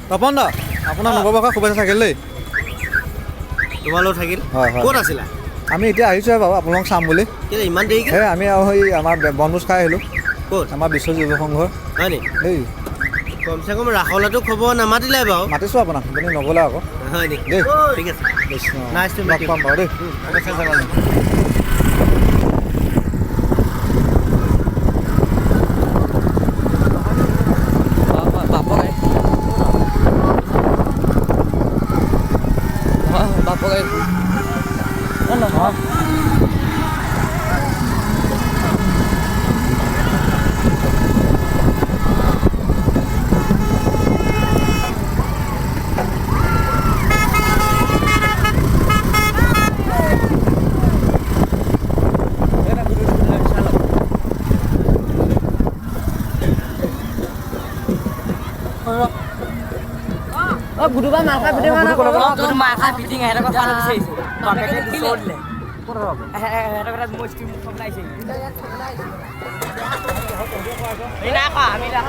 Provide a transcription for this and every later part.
তপন দা আপোনাৰ নৱবৰ্ষৰ শুভেচ্ছা থাকিল দেই। তোমালোক থাকিল হয় হয়। ক'ত আছিলা? আমি এতিয়া আহিছোঁহে বাৰু আপোনালোক চাম বুলি। কেলে ইমান দেৰিকে? সেই আমি আৰু সেই আমাৰ বনভোজ খাই আহিলোঁ। ক'ত? আমাৰ বিশ্ব যুৱ সংঘৰ। হয় নি? দেই কমচে কম ৰাসলাটো খবৰ নামাতিলে বাৰু। মাতিছোঁ আপোনাক, আপুনি নগ'লে আকৌ। হয় নি? দেই ঠিক আছে। লগ নাইচ টু মিট ইউ। পাম বাৰু দেই। শুভেচ্ছা জনালোঁ। গুৰুবা মাথা পিটিং তোৰ মাথা পিটিং হেঁতৰ কথা বিচাৰিছে বাপেকে দিলে হেঁতৰ কথা মই ষ্টিম খবলাইছে এই না খা আমি না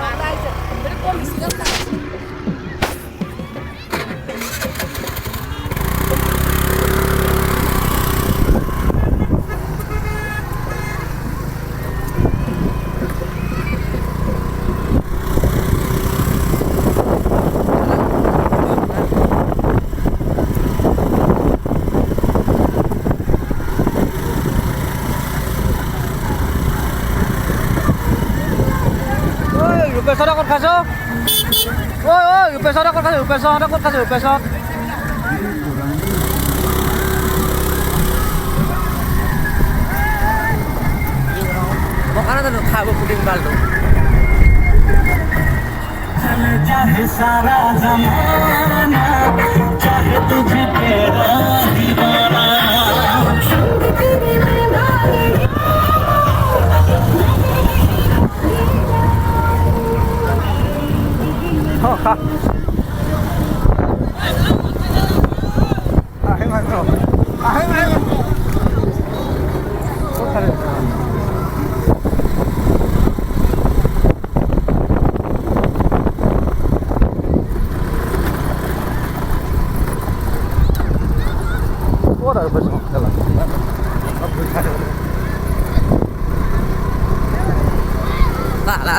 ৰূপেশহঁতে ক'ত খাইছ? ঐ ৰূপেশহঁতে ক'ত খাইছ? ৰূপেশহঁতে ক'ত খাইছ? ৰূপেশহঁত মই কাৰণে জানো খাব পুটিং বালটো चाहे सारा जमाना चाहे तुझे तेरा दीवाना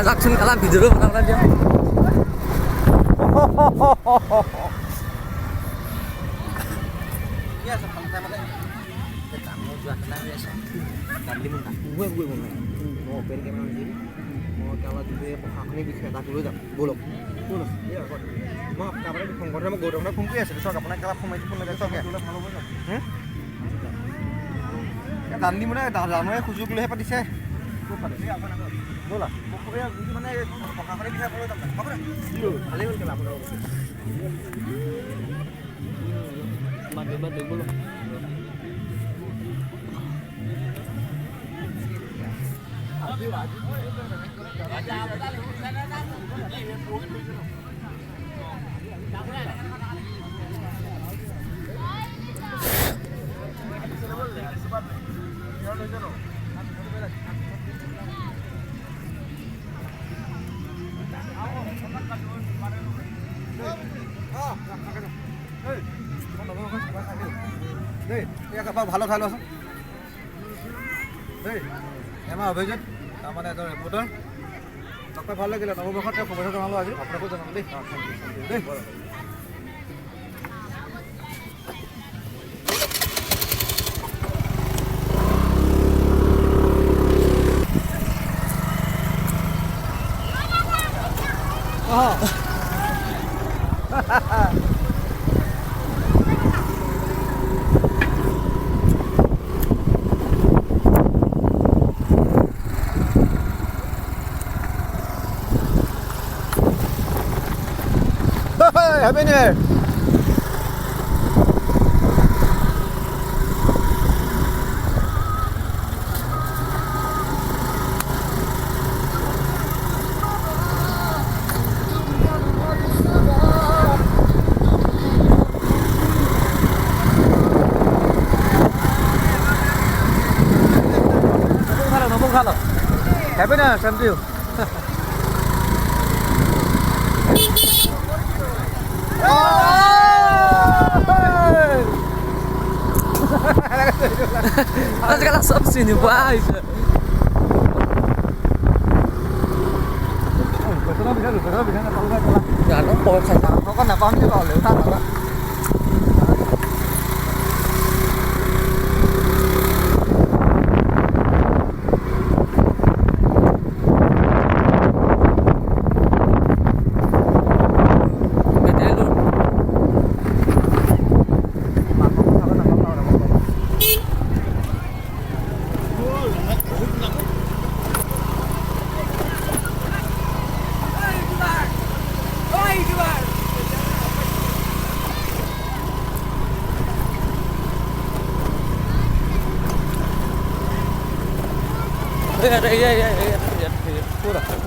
যাকচোন কালা ভিডিঅ'টো বনাবলৈ দিয়া প্ৰশাসনিক বিষয়ে এটা লৈ যাম ব'লক মই সংগঠনে মই গৌতমে ফোন কৰি আছিলোঁ চাওক আপোনাক কেলা সোমাইছোঁ ফোন লগাই চাওক ভাল হ'ব দান্দি মানে জানুৱাৰী সুযোগ লৈহে পাতিছে ব'লা মানে প্ৰশাসনিক বিষয়ে লৈ যাম ভালেই হ'ল কেলা আপোনাৰ দেই ভালো খাই লোৱাচোন দেই আমাৰ অভিজিত তাৰমানে এজন ৰিপৰ্টাৰ তাকে ভাল লাগিলে নৱবৰ্ষত শুভেচ্ছা জনালোঁ আজি আপোনাকো জনালোঁ দেই দেই Happy New Year! Happy New Year, same to you. আজিকালি চব চিনি পোৱা হৈছে জানো কৈ খাই অকণ নাপাওঁ নেকি বাৰু লেউঠা নাপা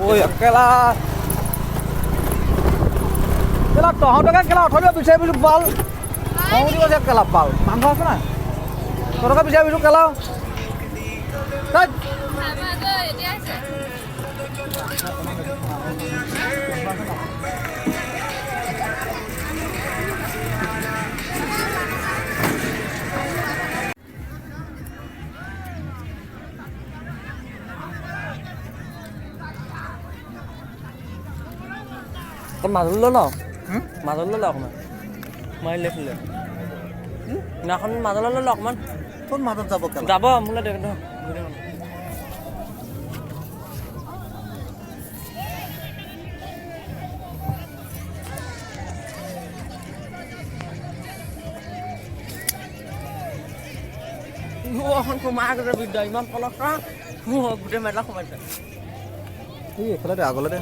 ôi cái là তহঁতকে কেলা অথনি বিচাৰি বুলিছোঁ পাল খং দিব যে কেলা পাল মাংস আছে নাই তহঁতকে বিচাৰি বুলিছোঁ কেলা মাজুলীলৈ ন মাজুলীলৈ ল অকণমান মই লেখিলে সেইদিনাখন মাজুলীলৈ ল অকণমান কোন মাজত যাব যাব মোলৈ দে এখন সোমাই গৈছে বিদ্যা ইমান পলক গোটেই মেলা সোমাইছে এই এইফালে দে আগলৈ দে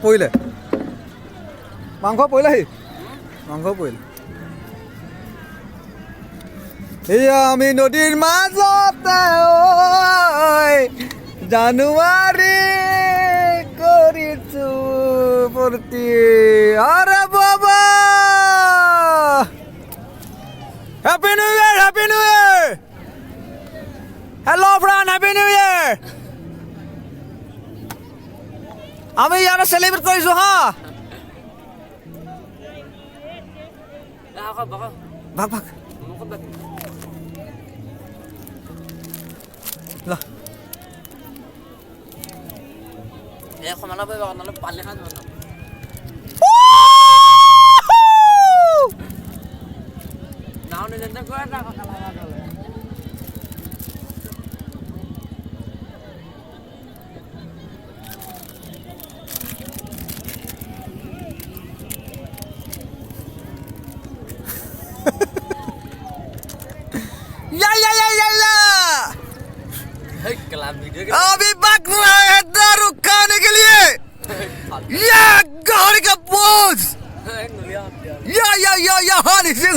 পৰিলে মাংস পৰিলেহি মাংস পৰিলে এয়া আমি নদীৰ মাজতে জানুৱাৰী কৰিছো ফূৰ্তি আৰে বাবা happy new year hello' friend happy new year আমি ইয়াতে সেলিব্ৰেট কৰিছো হা ভাগ ভাগ লা এই সমালা পাই নহ'লে পালে খাই যাব নাও নিজে গৈ এটা কালা কালে अभी बक रहा है दारू खाने के लिए या गाड़ी का बोझ या हानी से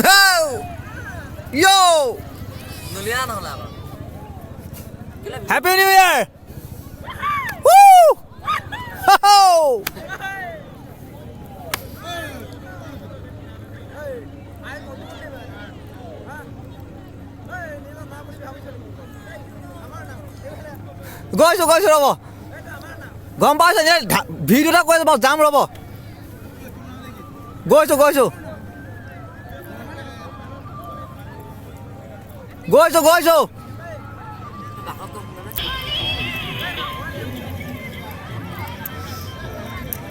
यो हैप्पी न्यू ईयर গৈছো ৰ'ব গম পাইছে ভিডিঅ' এটা কৈ যাব যাম ৰ'ব গৈছো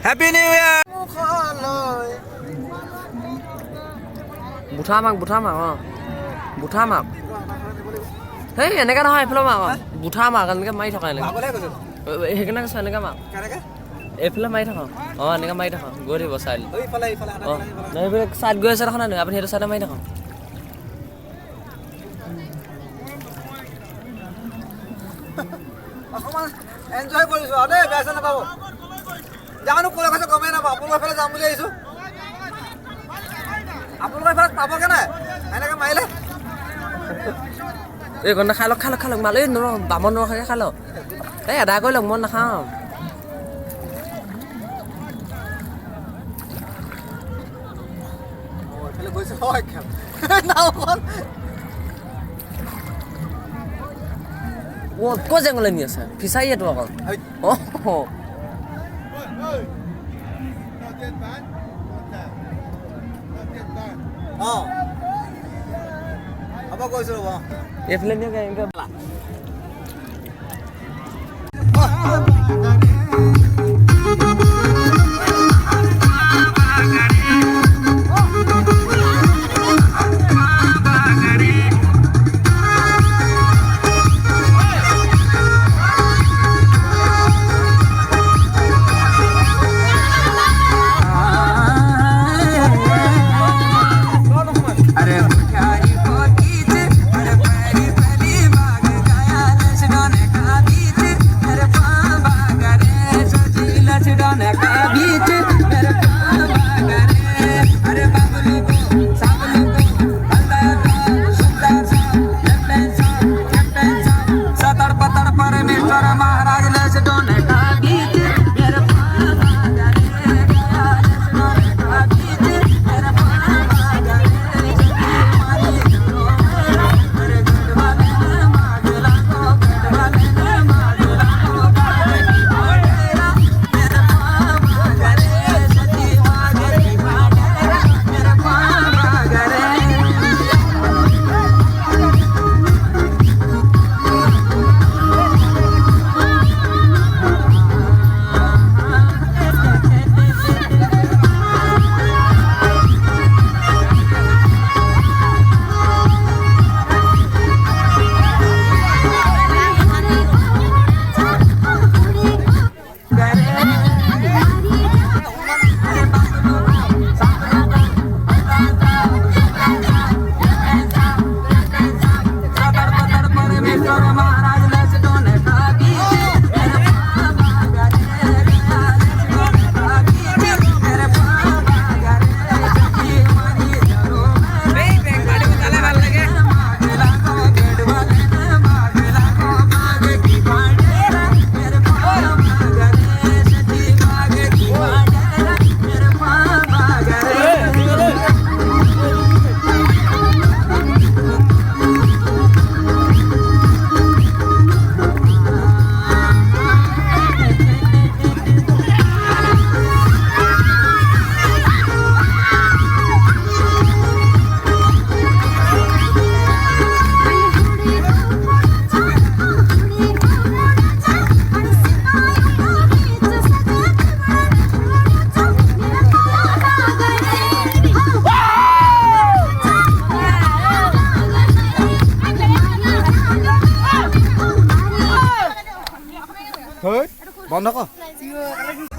হেপী নিউ ইয়েৰ বুঠা মাক অঁ বুঠা মাক সেই এনেকৈ নহয় এইফালে মাক বুঠা মাক এনেকৈ মাৰি থকা এনেকৈ সেইকাৰণে কৈছোঁ এনেকৈ মাক এইফালে মাৰি থাকক অঁ এনেকৈ মাৰি থাকক গৈ থাকিব চাইড অঁ এইফালে চাইড গৈ আছে দেখোন নহয় আপুনি সেইটো চাইডে মাৰি থাকক অকণমান এনজয় কৰিছোঁ আৰু দেই বেয়া চেয়া নাপাব জানো ক'লে কৈছে গমেই নাপাওঁ আপোনালোকৰ এইফালে যাম বুলি আহিছোঁ আপোনালোকৰ এইফালে পাবগৈ নাই এনেকৈ মাৰিলে এই ঘণ্টা খাই লওক মাল এই নৰ বামত নৰখাকৈ খাই লওক এই আদায় কৰি লওক মই নাখাওঁ এইফালে গৈছে হয় নাওখন ক'ত জেঙলৈ নি আছে ফিচাৰীয়েতো অকল অঁ অঁ হ'ব কৈছোঁ ৰ'ব এইফালে নিয়ক এনেকৈ বন্ধ কৰ